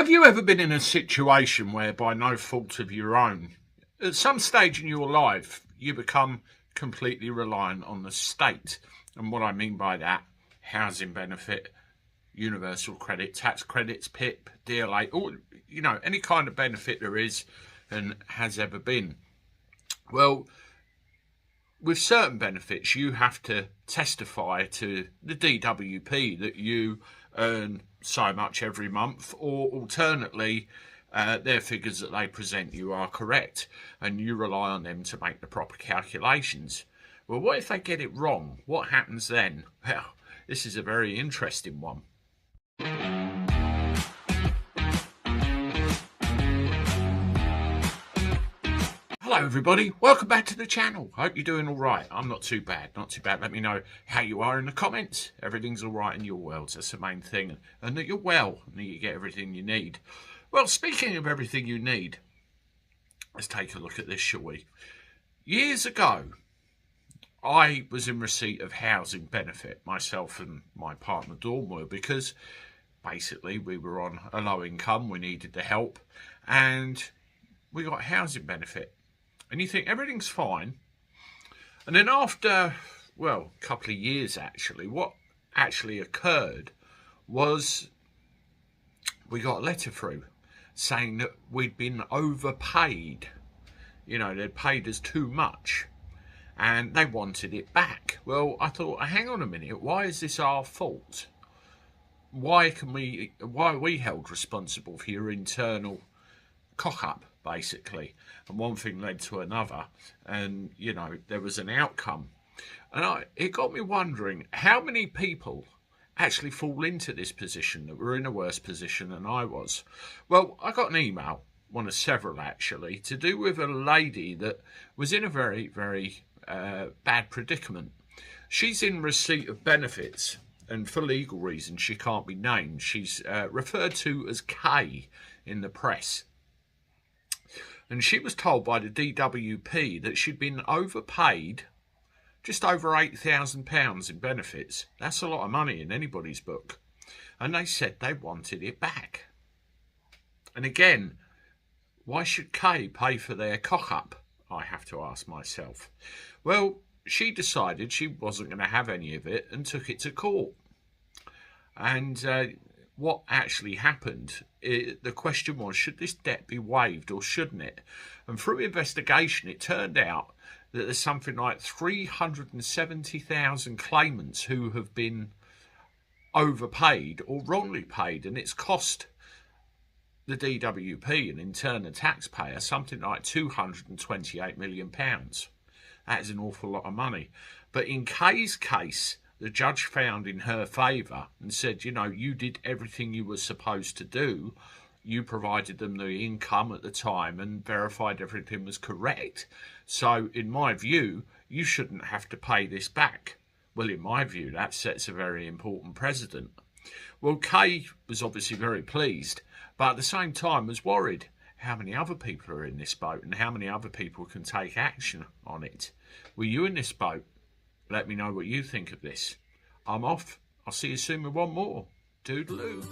Have you ever been in a situation where, by no fault of your own, at some stage in your life, you become completely reliant on the state? And what I mean by that, housing benefit, universal credit, tax credits, PIP, DLA, or, any kind of benefit there is and has ever been. Well, with certain benefits, you have to testify to the DWP that you earn so much every month, or alternately, their figures that they present you are correct, and you rely on them to make the proper calculations. Well, what if they get it wrong? What happens then? Well, this is a very interesting one. Hello everybody, welcome back to the channel. Hope you're doing all right. I'm not too bad, Let me know how you are in the comments. Everything's all right in your world, that's the main thing. And that you're well, and that you get everything you need. Well, speaking of everything you need, let's take a look at this, shall we? Years ago, I was in receipt of housing benefit. Myself and my partner Dawn were, because basically we were on a low income, we needed the help, and we got housing benefit. And you think everything's fine. And then after, well, a couple of years actually, what actually occurred was we got a letter through saying that we'd been overpaid. They'd paid us too much and they wanted it back. Well, I thought, hang on a minute, why is this our fault? Why are we held responsible for your internal cock-up, basically? And one thing led to another, and there was an outcome. And it got me wondering how many people actually fall into this position, that were in a worse position than I was. Well, I got an email, one of several actually, to do with a lady that was in a very, very bad predicament. She's in receipt of benefits, and for legal reasons she can't be named. She's referred to as K in the press. And she was told by the DWP that she'd been overpaid just over £8,000 in benefits. That's a lot of money in anybody's book. And they said they wanted it back. And again, why should Kay pay for their cock-up, I have to ask myself. Well, she decided she wasn't going to have any of it and took it to court. And what actually happened, the question was, should this debt be waived or shouldn't it? And through investigation, it turned out that there's something like 370,000 claimants who have been overpaid or wrongly paid, and it's cost the DWP, and in turn the taxpayer, something like £228 million. That is an awful lot of money. But in Kay's case, the judge found in her favour and said, you did everything you were supposed to do. You provided them the income at the time and verified everything was correct. So, in my view, you shouldn't have to pay this back. Well, in my view, that sets a very important precedent. Well, Kay was obviously very pleased, but at the same time was worried. How many other people are in this boat and how many other people can take action on it? Were you in this boat? Let me know what you think of this. I'm off. I'll see you soon with one more. Toodaloo.